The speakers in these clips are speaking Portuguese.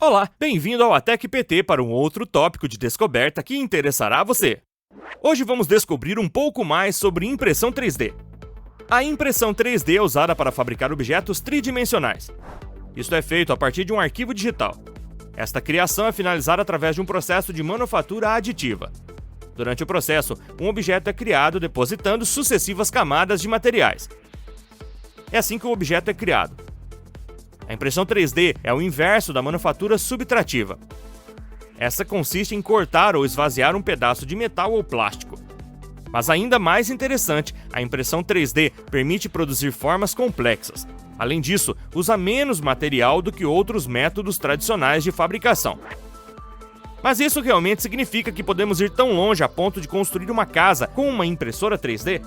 Olá, bem-vindo ao Atec PT para um outro tópico de descoberta que interessará a você. Hoje vamos descobrir um pouco mais sobre impressão 3D. A impressão 3D é usada para fabricar objetos tridimensionais. Isto é feito a partir de um arquivo digital. Esta criação é finalizada através de um processo de manufatura aditiva. Durante o processo, um objeto é criado depositando sucessivas camadas de materiais. É assim que o objeto é criado. A impressão 3D é o inverso da manufatura subtrativa. Essa consiste em cortar ou esvaziar um pedaço de metal ou plástico. Mas ainda mais interessante, a impressão 3D permite produzir formas complexas. Além disso, usa menos material do que outros métodos tradicionais de fabricação. Mas isso realmente significa que podemos ir tão longe a ponto de construir uma casa com uma impressora 3D?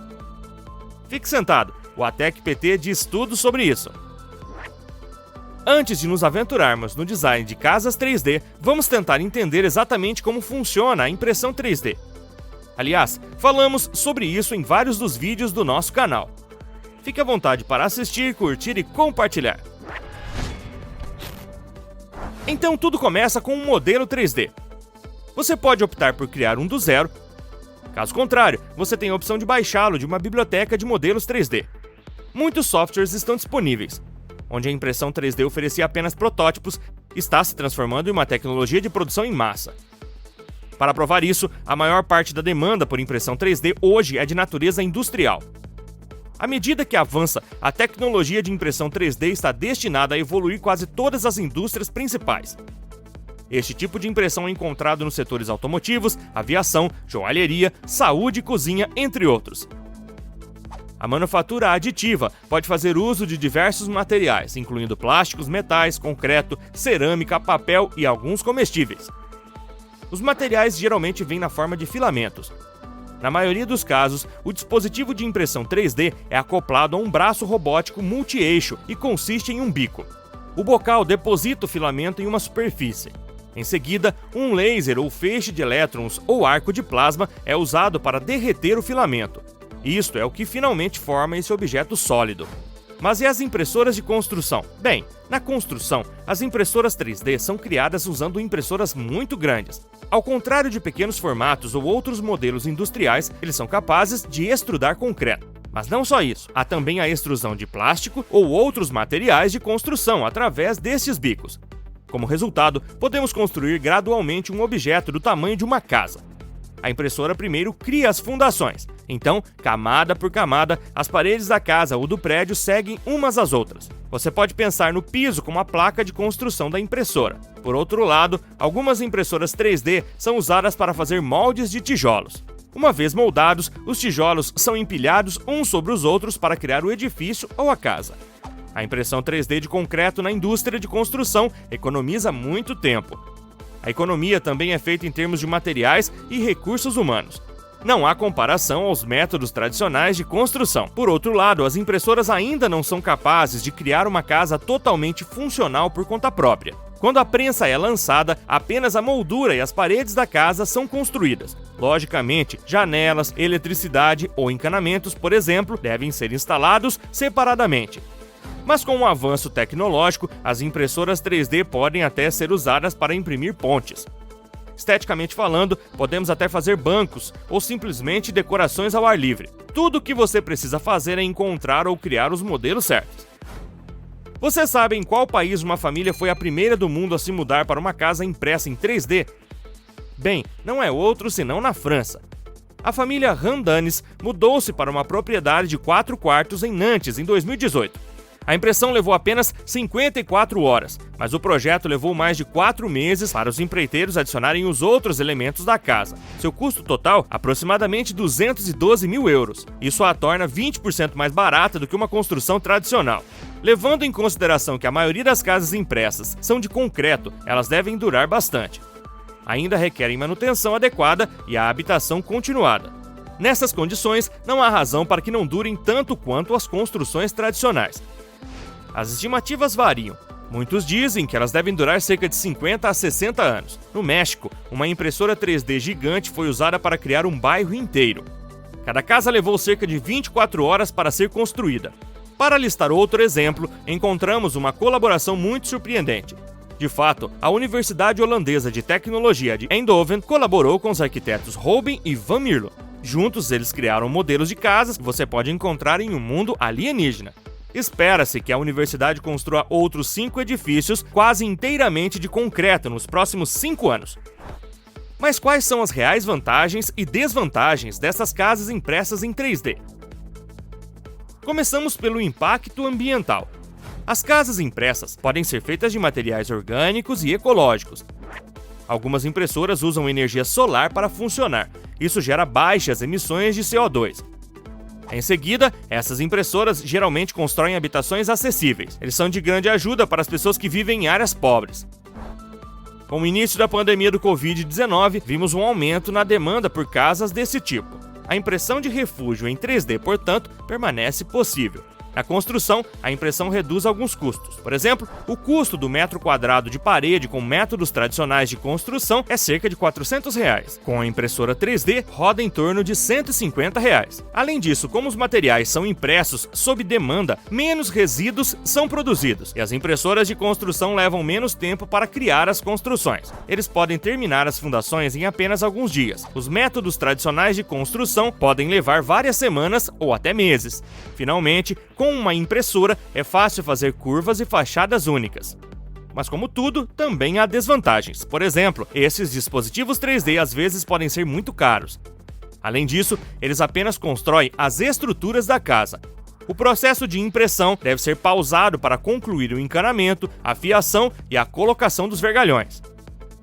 Fique sentado, o Atec PT diz tudo sobre isso. Antes de nos aventurarmos no design de casas 3D, vamos tentar entender exatamente como funciona a impressão 3D. Aliás, falamos sobre isso em vários dos vídeos do nosso canal. Fique à vontade para assistir, curtir e compartilhar. Então tudo começa com um modelo 3D. Você pode optar por criar um do zero. Caso contrário, você tem a opção de baixá-lo de uma biblioteca de modelos 3D. Muitos softwares estão disponíveis. Onde a impressão 3D oferecia apenas protótipos, está se transformando em uma tecnologia de produção em massa. Para provar isso, a maior parte da demanda por impressão 3D hoje é de natureza industrial. À medida que avança, a tecnologia de impressão 3D está destinada a evoluir quase todas as indústrias principais. Este tipo de impressão é encontrado nos setores automotivos, aviação, joalheria, saúde e cozinha, entre outros. A manufatura aditiva pode fazer uso de diversos materiais, incluindo plásticos, metais, concreto, cerâmica, papel e alguns comestíveis. Os materiais geralmente vêm na forma de filamentos. Na maioria dos casos, o dispositivo de impressão 3D é acoplado a um braço robótico multi-eixo e consiste em um bico. O bocal deposita o filamento em uma superfície. Em seguida, um laser ou feixe de elétrons ou arco de plasma é usado para derreter o filamento. Isto é o que finalmente forma esse objeto sólido. Mas e as impressoras de construção? Bem, na construção, as impressoras 3D são criadas usando impressoras muito grandes. Ao contrário de pequenos formatos ou outros modelos industriais, eles são capazes de extrudar concreto. Mas não só isso, há também a extrusão de plástico ou outros materiais de construção através destes bicos. Como resultado, podemos construir gradualmente um objeto do tamanho de uma casa. A impressora primeiro cria as fundações. Então, camada por camada, as paredes da casa ou do prédio seguem umas às outras. Você pode pensar no piso como a placa de construção da impressora. Por outro lado, algumas impressoras 3D são usadas para fazer moldes de tijolos. Uma vez moldados, os tijolos são empilhados uns sobre os outros para criar o edifício ou a casa. A impressão 3D de concreto na indústria de construção economiza muito tempo. A economia também é feita em termos de materiais e recursos humanos. Não há comparação aos métodos tradicionais de construção. Por outro lado, as impressoras ainda não são capazes de criar uma casa totalmente funcional por conta própria. Quando a prensa é lançada, apenas a moldura e as paredes da casa são construídas. Logicamente, janelas, eletricidade ou encanamentos, por exemplo, devem ser instalados separadamente. Mas com o avanço tecnológico, as impressoras 3D podem até ser usadas para imprimir pontes. Esteticamente falando, podemos até fazer bancos ou simplesmente decorações ao ar livre. Tudo o que você precisa fazer é encontrar ou criar os modelos certos. Você sabe em qual país uma família foi a primeira do mundo a se mudar para uma casa impressa em 3D? Bem, não é outro senão na França. A família Ramdanes mudou-se para uma propriedade de 4 quartos em Nantes em 2018. A impressão levou apenas 54 horas, mas o projeto levou mais de 4 meses para os empreiteiros adicionarem os outros elementos da casa. Seu custo total, aproximadamente 212 mil euros. Isso a torna 20% mais barata do que uma construção tradicional. Levando em consideração que a maioria das casas impressas são de concreto, elas devem durar bastante. Ainda requerem manutenção adequada e a habitação continuada. Nessas condições, não há razão para que não durem tanto quanto as construções tradicionais. As estimativas variam. Muitos dizem que elas devem durar cerca de 50 a 60 anos. No México, uma impressora 3D gigante foi usada para criar um bairro inteiro. Cada casa levou cerca de 24 horas para ser construída. Para listar outro exemplo, encontramos uma colaboração muito surpreendente. De fato, a Universidade Holandesa de Tecnologia de Eindhoven colaborou com os arquitetos Robin e Van Mierlo. Juntos, eles criaram modelos de casas que você pode encontrar em um mundo alienígena. Espera-se que a universidade construa outros 5 edifícios quase inteiramente de concreto nos próximos 5 anos. Mas quais são as reais vantagens e desvantagens dessas casas impressas em 3D? Começamos pelo impacto ambiental. As casas impressas podem ser feitas de materiais orgânicos e ecológicos. Algumas impressoras usam energia solar para funcionar. Isso gera baixas emissões de CO2. Em seguida, essas impressoras geralmente constroem habitações acessíveis. Eles são de grande ajuda para as pessoas que vivem em áreas pobres. Com o início da pandemia do Covid-19, vimos um aumento na demanda por casas desse tipo. A impressão de refúgio em 3D, portanto, permanece possível. Na construção, a impressão reduz alguns custos. Por exemplo, o custo do metro quadrado de parede com métodos tradicionais de construção é cerca de R$ 400. Com a impressora 3D, roda em torno de R$ 150. Além disso, como os materiais são impressos sob demanda, menos resíduos são produzidos e as impressoras de construção levam menos tempo para criar as construções. Eles podem terminar as fundações em apenas alguns dias. Os métodos tradicionais de construção podem levar várias semanas ou até meses. Finalmente, com uma impressora, é fácil fazer curvas e fachadas únicas. Mas como tudo, também há desvantagens. Por exemplo, esses dispositivos 3D às vezes podem ser muito caros. Além disso, eles apenas constroem as estruturas da casa. O processo de impressão deve ser pausado para concluir o encanamento, a fiação e a colocação dos vergalhões.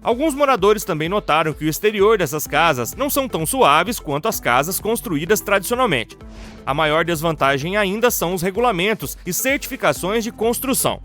Alguns moradores também notaram que o exterior dessas casas não são tão suaves quanto as casas construídas tradicionalmente. A maior desvantagem ainda são os regulamentos e certificações de construção.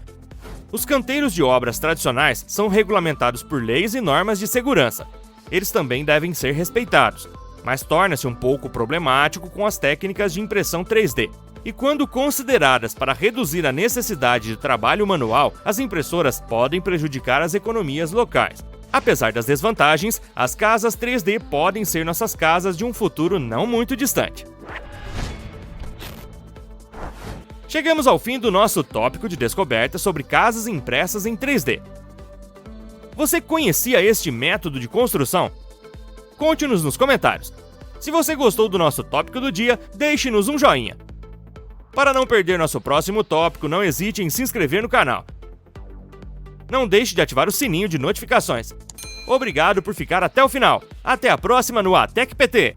Os canteiros de obras tradicionais são regulamentados por leis e normas de segurança. Eles também devem ser respeitados, mas torna-se um pouco problemático com as técnicas de impressão 3D. E quando consideradas para reduzir a necessidade de trabalho manual, as impressoras podem prejudicar as economias locais. Apesar das desvantagens, as casas 3D podem ser nossas casas de um futuro não muito distante. Chegamos ao fim do nosso tópico de descoberta sobre casas impressas em 3D. Você conhecia este método de construção? Conte-nos nos comentários. Se você gostou do nosso tópico do dia, deixe-nos um joinha. Para não perder nosso próximo tópico, não hesite em se inscrever no canal. Não deixe de ativar o sininho de notificações. Obrigado por ficar até o final. Até a próxima no ATEC PT!